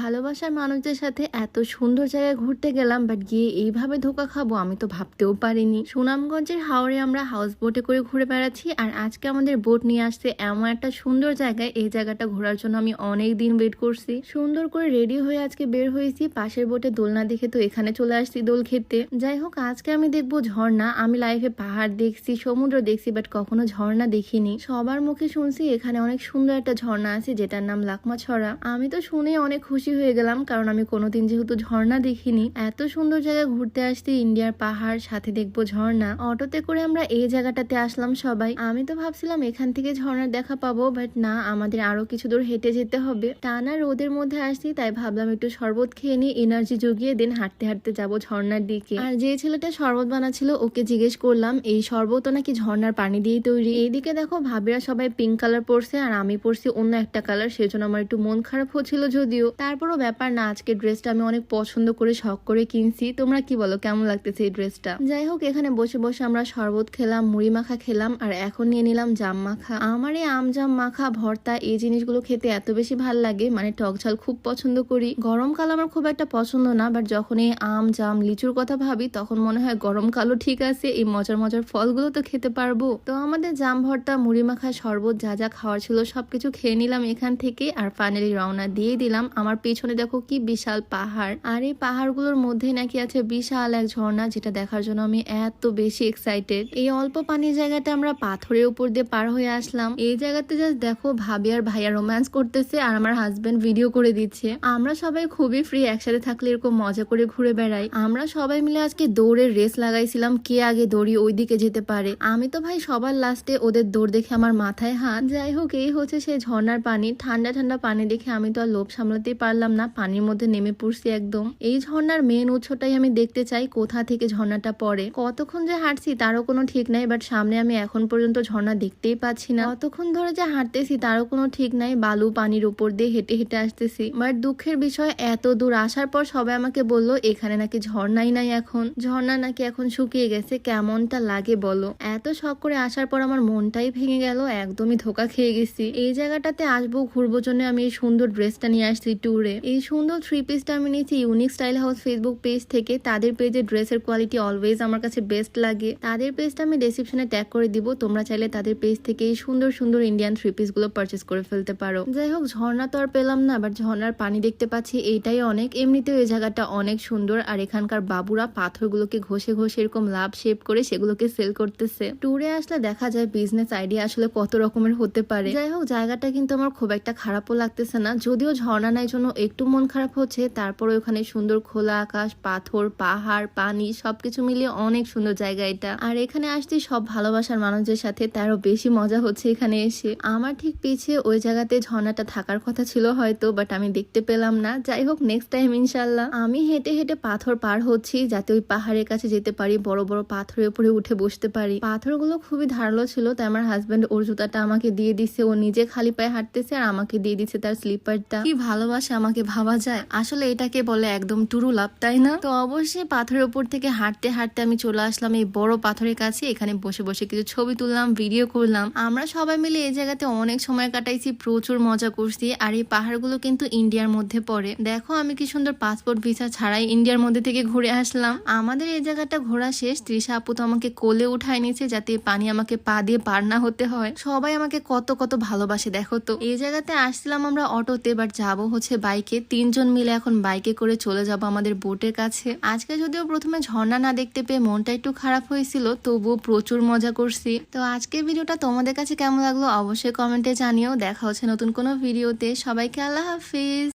ভালোবাসার মানুষদের সাথে এত সুন্দর জায়গায় ঘুরতে গেলাম, বাট গিয়ে এইভাবে ধোকা খাবো আমি তো ভাবতেও পারিনি। সুনামগঞ্জের হাওরে আমরা হাউস বোটে করে ঘুরে বেড়াচ্ছি, আর আজকে আমাদের বোট নিয়ে আসছে এমন একটা সুন্দর জায়গায়। এই জায়গাটা ঘোরার জন্য আমি অনেক দিন ওয়েট করছি। সুন্দর করে রেডি হয়ে আজকে বের হয়েছি। পাশের বোটে দোলনা দেখে তো এখানে চলে আসছি দোল খেতে। যাই হোক, আজকে আমি দেখবো ঝর্ণা। আমি লাইফে পাহাড় দেখছি, সমুদ্র দেখছি, বাট কখনো ঝর্ণা দেখিনি। সবার মুখে শুনছি এখানে অনেক সুন্দর একটা ঝর্ণা আছে যেটার নাম লাকমাছড়া। আমি তো শুনে অনেক খুশি হয়ে গেলাম, কারণ আমি কোনোদিন যেহেতু ঝর্ণা দেখিনি। এত সুন্দর জায়গায় ঘুরতে আসছি, ইন্ডিয়ার পাহাড়, সাথে দেখবো ঝর্ণা। অটোতে করে আমরা এই জায়গাটাতে আসলাম সবাই। আমি তো ভাবছিলাম এখান থেকে ঝর্ণার দেখা পাবো, বাট না, আমাদের আরো কিছু দূর হেঁটে যেতে হবে। টানা রোদের মধ্যে আসছি, তাই ভাবলাম একটু শরবত খেয়ে নিই, এনার্জি জুগিয়ে দিন হাঁটতে হাঁটতে যাবো ঝর্ণার দিকে। আর যে ছেলেটা শরবত বানাচ্ছিল ওকে জিজ্ঞেস করলাম এই শরবত নাকি ঝর্ণার পানি দিয়েই তৈরি। এইদিকে দেখো ভাবিরা সবাই পিঙ্ক কালার পরছে আর আমি পরছি অন্য একটা কালার, সেজন্য আমার একটু মন খারাপ হচ্ছিল যদিও। তারপরও ব্যাপার না, আজকে ড্রেসটা আমি অনেক পছন্দ করে শখ করে কিনছি। তোমরা কি বলো, কেমন লাগতেছে এই ড্রেসটা? যাই হোক, এখানে বসে বসে আমরা শরবত খেলাম, মুড়ি মাখা খেলাম, আর এখন নিয়ে নিলাম জাম মাখা। আমার এই আম জাম মাখা, ভর্তা, এই জিনিসগুলো খেতে এত বেশি ভাল লাগে, মানে টক ঝাল খুব পছন্দ করি। গরমকাল আমার খুব একটা পছন্দ না, বাট যখন এই আম জাম লিচুর কথা ভাবি তখন মনে হয় গরমকালও ঠিক আছে, এই মজার মজার ফলগুলো তো খেতে পারবো। তো আমাদের জাম ভর্তা, মুড়ি মাখা, শরবত যা যা খাওয়ার ছিল সবকিছু খেয়ে নিলাম এখান থেকে, আর ফাইনালি রওনা দিয়ে দিলাম। আমার পেছনে দেখো কি বিশাল পাহাড়, আর এই পাহাড়গুলোর মধ্যে নাকি আছে বিশাল এক ঝর্ণা, যেটা দেখার জন্য আমি এত বেশি এক্সাইটেড। এই অল্প পানির জায়গাটা আমরা পাথরের উপর দিয়ে পার হয়ে আসলাম। এই জায়গাতে জাস্ট দেখো ভাবি আর ভাইয়া রোম্যান্স করতেছে, আর আমার হাজবেন্ড ভিডিও করে দিচ্ছে। আমরা সবাই খুবই ফ্রি, একসাথে থাকলে এরকম মজা করে ঘুরে বেড়াই। আমরা সবাই মিলে আজকে দৌড়ের রেস লাগাইছিলাম, কে আগে দৌড়ি ওই দিকে যেতে পারে। আমি তো ভাই সবার লাস্টে, ওদের দৌড় দেখে আমার মাথায় হাত। যাই হোক, এই হচ্ছে সেই ঝর্ণার পানি। ঠান্ডা ঠান্ডা পানি দেখে আমি তো আর লোভ সামলাতেই পারলাম না, পানির মধ্যে নেমে পড়ছি একদম। এই ঝর্ণার মেন উৎসটাই আমি দেখতে চাই, কোথা থেকে ঝর্ণাটা পড়ে। কতক্ষণ যে হাঁটছি তারও কোনো ঠিক নাই, বাট সামনে আমি এখন পর্যন্ত ঝর্ণা দেখতেই পাচ্ছি না। কতক্ষণ ধরে যে হাঁটতেছি তারও কোনো ঠিক নাই, বালু পানির উপর দিয়ে হেঁটে হেঁটে আসতেছি। বাট দুঃখের বিষয়, এত দূর আসার পর সবাই আমাকে বললো এখানে নাকি ঝর্ণাই নাই, এখন ঝর্ণা নাকি এখন শুকিয়ে গেছে। কেমনটা লাগে বলো? এত শখ করে আসার পর আমার মনটাই ভেঙে গেল, একদমই ধোকা খেয়ে গেছি। এই জায়গাটাতে আসবো ঘুরবো জন্য আমি এই সুন্দর ড্রেসটা নিয়ে আসছি ট্যুরে। এই সুন্দর 3 পিসটা আমি নিয়েছি unique style house Facebook page থেকে। তাদের পেজে ড্রেসের কোয়ালিটি অলওয়েজ আমার কাছে বেস্ট লাগে। তাদের পেজটা আমি ডেসক্রিপশনে ট্যাগ করে দিব, তোমরা চাইলে তাদের পেজ থেকে এই সুন্দর সুন্দর ইন্ডিয়ান 3 পিস গুলো পারচেস করে ফেলতে পারো। যাই হোক, ঝর্ণা তো আর পেলাম না, বাট ঝর্ণার পানি দেখতে পাচ্ছি, এইটাই অনেক। এমনিতেও এই জায়গাটা অনেক সুন্দর, আর এখানকার বাবুরা পাথরগুলোকে ঘষে ঘষে এরকম লাভ শেপ করে সেগুলোকে সেল করতেছে। ট্যুরে আসলে দেখা যায় বিজনেস আইডিয়া আসলে কত রকমের হতে পারে। যাই হোক, জায়গাটা কিন্তু আমার খুব একটা খারাপও লাগতেছে না, যদিও ঝর্ণা নাই জন্য একটু মন খারাপ হচ্ছে। তারপরে ওখানে সুন্দর খোলা আকাশ, পাথর, পাহাড়, পানি, সবকিছু মিলিয়ে অনেক সুন্দর জায়গা এটা। আর এখানে আসছি সব ভালোবাসার মানুষদের সাথে, তারও বেশি মজা হচ্ছে এখানে এসে। আমার ঠিক পিছিয়ে ওই জায়গাতে ঝর্ণাটা থাকার কথা ছিল হয়তো, বাট আমি দেখতে পেলাম না। যাই হোক, নেক্সট টাইম ইনশাল্লাহ। আমি হেঁটে হেঁটে পাথর পার হচ্ছি যাতে ওই পাহাড়ের কাছে যেতে পারি, বড় বড় পাথরের উপরে উঠে বসতে পারি। পাথরগুলো খুবই ধারালো ছিল, তাই আমার হাজবেন্ড ওর জুতাটা আমাকে দিয়ে দিচ্ছে। ও নিজে খালি পায়ে হাঁটতেছে আর আমাকে দিয়ে দিচ্ছে তার স্লিপারটা। কি ভালোবাসে আমাকে, ভাবা যায়? আসলে এটাকে বলে একদম টুরু লাভ, তাই না? তো অবশ্যই পাথরের উপর থেকে হাঁটতে হাঁটতে আমি চলে আসলাম এই বড় পাথরের কাছে। এখানে বসে বসে কিছু ছবি তুললাম, ভিডিও করলাম। আমরা সবাই মিলে এই জায়গাতে অনেক সময় কাটাইছি, প্রচুর মজা করছি। আর এই পাহাড়গুলো কিন্তু ইন্ডিয়ার মধ্যে পড়ে। দেখো আমি কি সুন্দর পাসপোর্ট ভিসা ছাড়াই ইন্ডিয়ার মধ্যে থেকে ঘুরে আসলাম। আমাদের এই জায়গাটা ঘোরা শেষ। তৃষা আপু তো আমাকে কোলে উঠায় নিয়েছে যাতে পানি আমাকে পা দিয়ে পার না হতে হয়। সবাই আমাকে কত কত ভালোবাসে দেখো তো। এই জায়গাতে আসছিলাম আমরা অটোতে, বাট যাবো হচ্ছে বাইকে। 3 জন মিলে এখন বাইকে করে চলে যাব আমাদের বোটের কাছে। আজকে যদিও প্রথমে ঝর্ণা না দেখতে পেয়ে মনটা একটু খারাপ হয়েছিল, তবুও প্রচুর মজা করছি। তো আজকের ভিডিওটা তোমাদের কাছে কেমন লাগলো অবশ্যই কমেন্টে জানিও। দেখা হচ্ছে নতুন কোনো ভিডিওতে। সবাইকে আল্লাহ হাফিজ।